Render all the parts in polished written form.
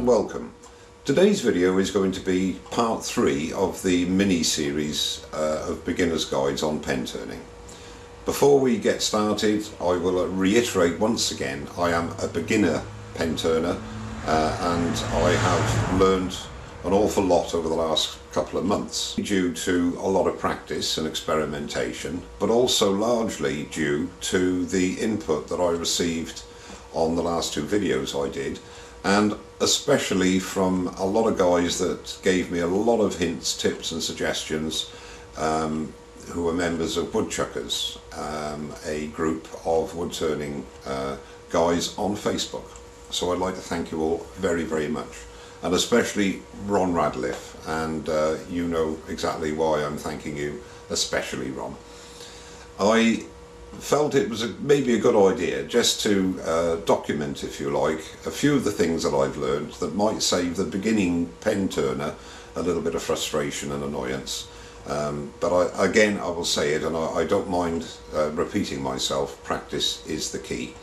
welcome. Today's video is going to be part 3 of the mini-series of beginner's guides on pen turning. Before we get started, I will reiterate once again, I am a beginner pen turner and I have learned an awful lot over the last couple of months due to a lot of practice and experimentation, but also largely due to the input that I received on the last 2 videos I did, and especially from a lot of guys that gave me a lot of hints, tips and suggestions, who are members of Woodchuckers, a group of woodturning guys on Facebook. So I'd like to thank you all very, very much, and especially Ron Radcliffe, and you know exactly why I'm thanking you, especially Ron. I felt it was maybe a good idea just to document, if you like, a few of the things that I've learned that might save the beginning pen turner a little bit of frustration and annoyance. But I will say it, and I don't mind repeating myself, practice is the key.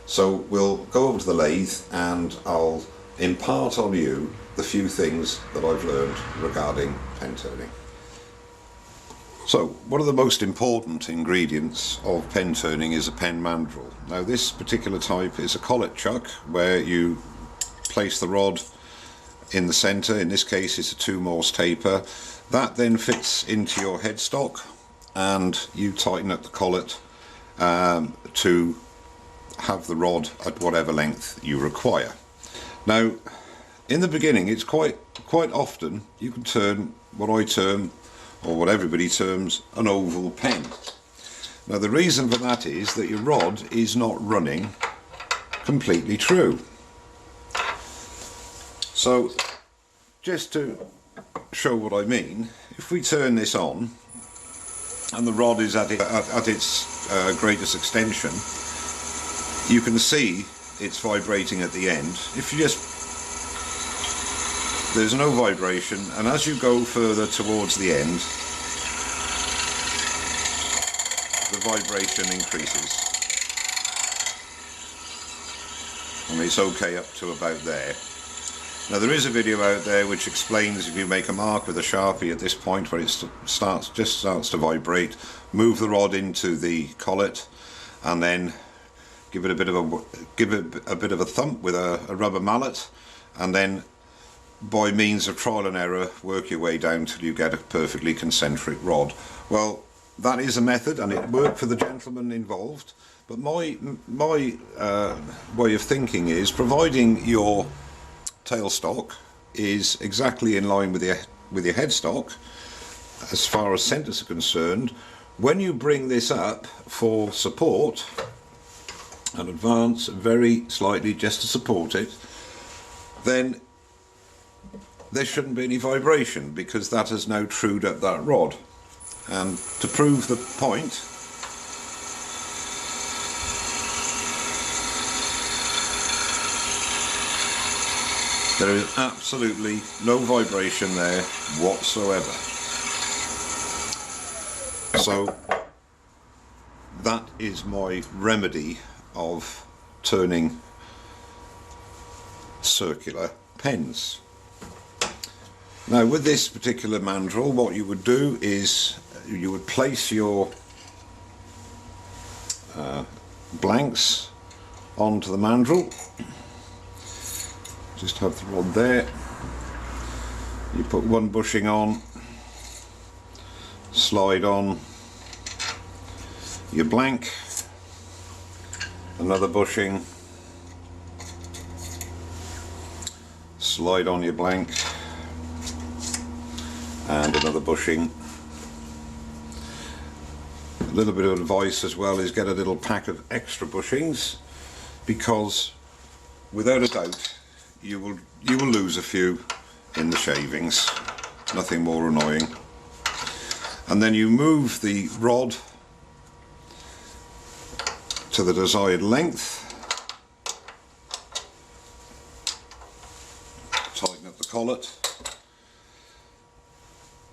So we'll go over to the lathe and I'll impart on you the few things that I've learned regarding pen turning. So, one of the most important ingredients of pen turning is a pen mandrel. Now this particular type is a collet chuck, where you place the rod in the centre. In this case it's a 2 Morse taper. That then fits into your headstock and you tighten up the collet to have the rod at whatever length you require. Now in the beginning it's quite often you can turn what I term, or what everybody terms, an oval pen. Now the reason for that is that your rod is not running completely true. So just to show what I mean, if we turn this on and the rod is at its greatest extension, you can see it's vibrating at the end. If you just, there's no vibration, and as you go further towards the end, the vibration increases, and it's okay up to about there. Now there is a video out there which explains if you make a mark with a Sharpie at this point where it starts to vibrate, move the rod into the collet and then give it a bit of a thump with a rubber mallet, and then by means of trial and error work your way down till you get a perfectly concentric rod. Well, that is a method and it worked for the gentleman involved, but my way of thinking is, providing your tailstock is exactly in line with your headstock as far as centres are concerned, when you bring this up for support and advance very slightly just to support it, then there shouldn't be any vibration, because that has now trued up that rod. And to prove the point, there is absolutely no vibration there whatsoever. So that is my remedy of turning circular pens. Now with this particular mandrel, what you would do is you would place your blanks onto the mandrel. Just have the rod there. You put one bushing on, slide on your blank, another bushing, slide on your blank, and another bushing. A little bit of advice as well is get a little pack of extra bushings, because without a doubt you will lose a few in the shavings. Nothing more annoying. And then you move the rod to the desired length, tighten up the collet.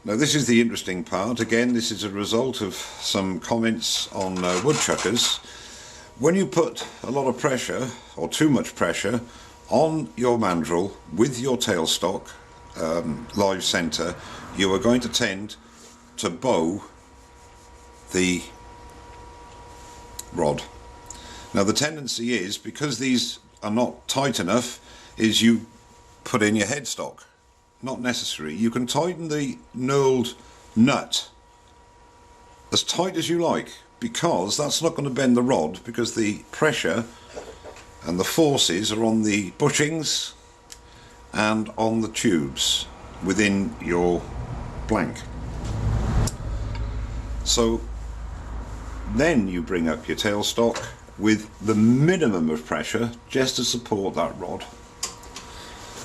Now this is the interesting part. Again, this is a result of some comments on Woodchuckers. When you put a lot of pressure, or too much pressure, on your mandrel with your tailstock live centre, you are going to tend to bow the rod. Now the tendency is, because these are not tight enough, is you put in your headstock. Not necessary. You can tighten the knurled nut as tight as you like, because that's not going to bend the rod, because the pressure and the forces are on the bushings and on the tubes within your blank. So then you bring up your tailstock with the minimum of pressure just to support that rod,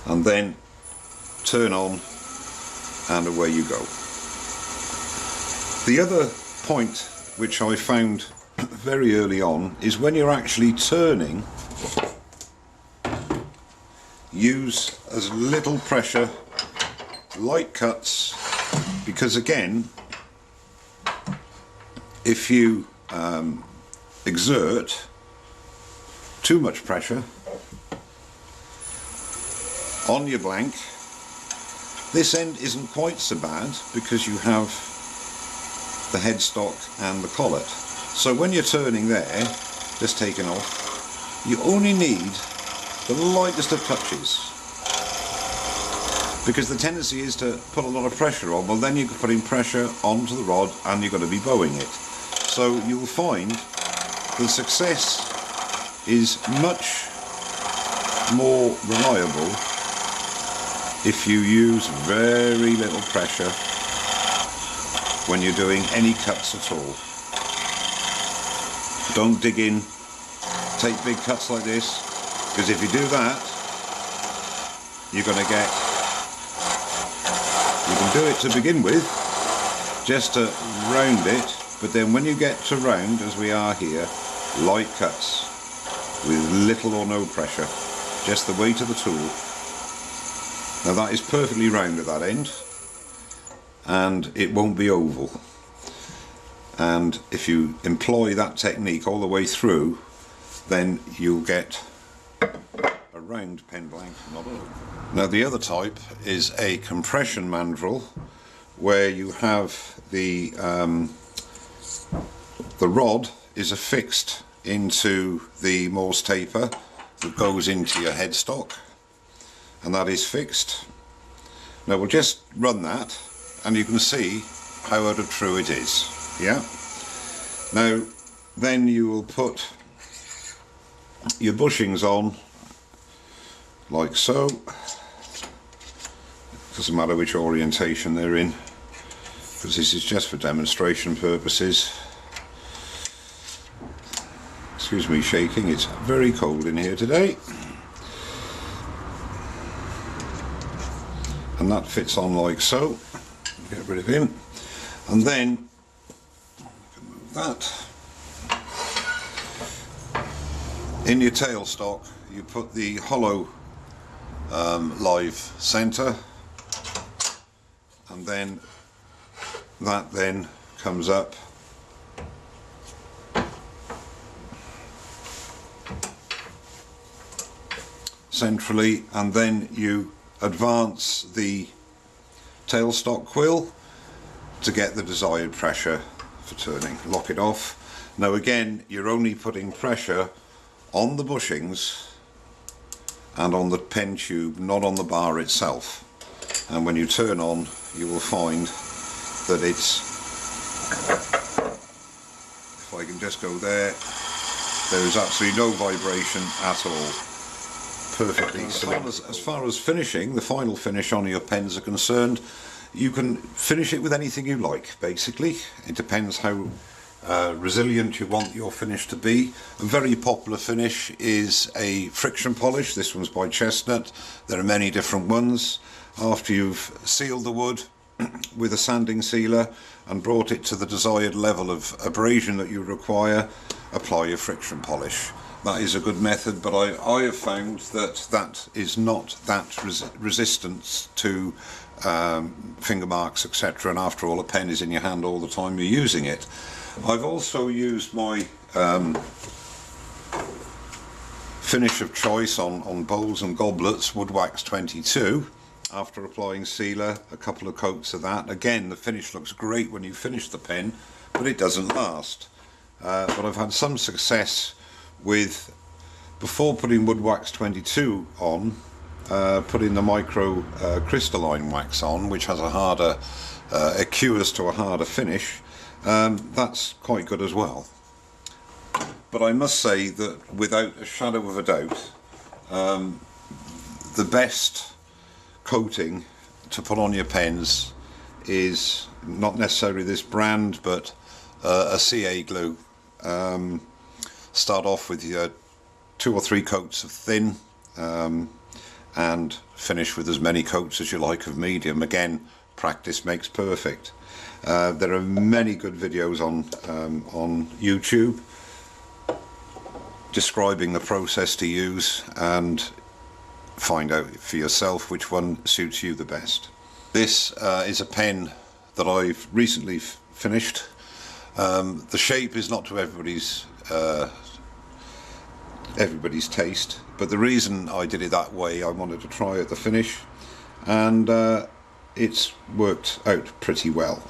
and then turn on and away you go. The other point which I found very early on is when you're actually turning, use as little pressure, light cuts, because again, if you exert too much pressure on your blank, this end isn't quite so bad because you have the headstock and the collet. So when you're turning there, just taking off, you only need the lightest of touches, because the tendency is to put a lot of pressure on. Well, then you're putting pressure onto the rod and you're going to be bowing it. So you'll find the success is much more reliable if you use very little pressure when you're doing any cuts at all. Don't dig in, take big cuts like this, because if you do that, you're going to get, you can do it to begin with, just to round it, but then when you get to round, as we are here, light cuts with little or no pressure, just the weight of the tool. Now that is perfectly round at that end, and it won't be oval. And if you employ that technique all the way through, then you'll get a round pen blank, not oval. Now the other type is a compression mandrel, where you have the rod is affixed into the Morse taper that goes into your headstock, and that is fixed. Now we'll just run that and you can see how out of true it is. Yeah. Now then you will put your bushings on like so. Doesn't matter which orientation they're in, because this is just for demonstration purposes. Excuse me shaking, it's very cold in here today. And that fits on like so. Get rid of him. And then move that. In your tailstock you put the hollow live centre, and then that then comes up centrally, and then you advance the tailstock quill to get the desired pressure for turning. Lock it off. Now again, you're only putting pressure on the bushings and on the pen tube, not on the bar itself. And when you turn on, you will find that it's, if I can just go there, there's absolutely no vibration at all. Perfectly. As far as finishing, the final finish on your pens are concerned, you can finish it with anything you like, basically. It depends how resilient you want your finish to be. A very popular finish is a friction polish. This one's by Chestnut. There are many different ones. After you've sealed the wood with a sanding sealer and brought it to the desired level of abrasion that you require, apply your friction polish. That is a good method, but I have found that that is not that resistant to finger marks, etc. And after all, a pen is in your hand all the time you're using it. I've also used my finish of choice on bowls and goblets, wood wax 22. After applying sealer, a couple of coats of that. Again, the finish looks great when you finish the pen, but it doesn't last. But I've had some success with, before putting wood wax 22 on, putting the micro crystalline wax on, which has a harder, it cures to a harder finish. That's quite good as well. But I must say that without a shadow of a doubt, the best coating to put on your pens is not necessarily this brand, but a CA glue. Start off with your 2 or 3 coats of thin, and finish with as many coats as you like of medium. Again, practice makes perfect. There are many good videos on YouTube describing the process to use, and find out for yourself which one suits you the best. This is a pen that I've recently finished. The shape is not to everybody's taste, but the reason I did it that way, I wanted to try at the finish, and it's worked out pretty well.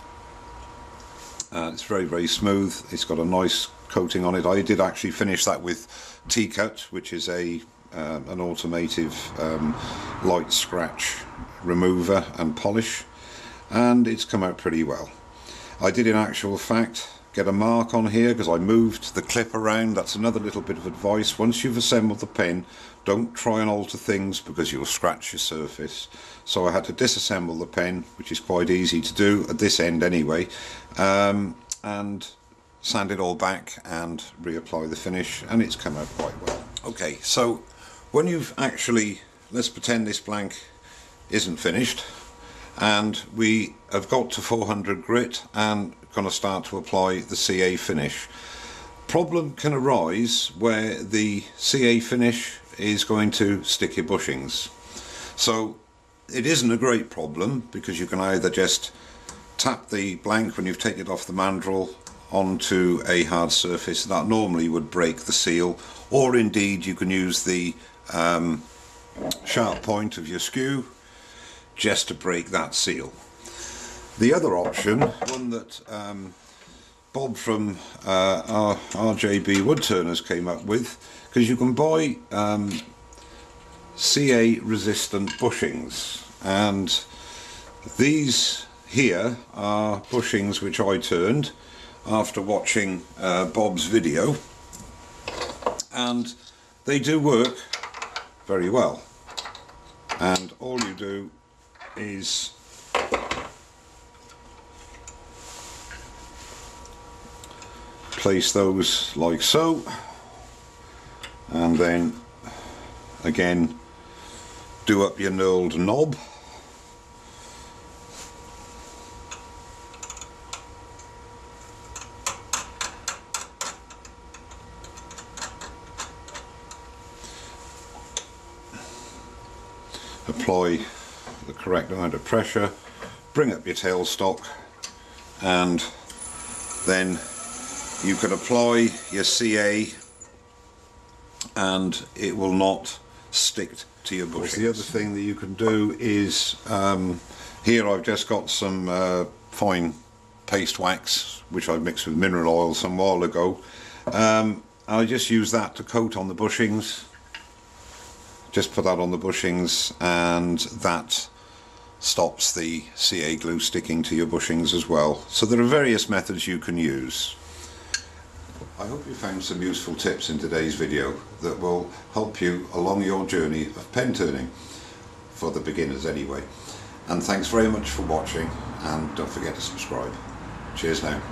It's very, very smooth. It's got a nice coating on it. I did actually finish that with T-Cut, which is an automative light scratch remover and polish, and it's come out pretty well. I did in actual fact get a mark on here because I moved the clip around. That's another little bit of advice. Once you've assembled the pen, don't try and alter things because you'll scratch your surface. So I had to disassemble the pen, which is quite easy to do at this end anyway, and sand it all back and reapply the finish, and it's come out quite well. Okay, so when you've actually, let's pretend this blank isn't finished and we have got to 400 grit and going to start to apply the CA finish. Problem can arise where the CA finish is going to stick your bushings. So it isn't a great problem because you can either just tap the blank when you've taken it off the mandrel onto a hard surface that normally would break the seal, or indeed you can use the sharp point of your skew just to break that seal. The other option, one that Bob from RJB Woodturners came up with, because you can buy CA resistant bushings, and these here are bushings which I turned after watching Bob's video, and they do work very well. And all you do is place those like so, and then again do up your knurled knob, apply the correct amount of pressure, bring up your tailstock, and then you can apply your CA and it will not stick to your bushings. The other thing that you can do is, here I've just got some fine paste wax which I mixed with mineral oil some while ago. I just use that to coat on the bushings. Just put that on the bushings, and that stops the CA glue sticking to your bushings as well. So there are various methods you can use. I hope you found some useful tips in today's video that will help you along your journey of pen turning, for the beginners anyway. And thanks very much for watching, and don't forget to subscribe. Cheers now.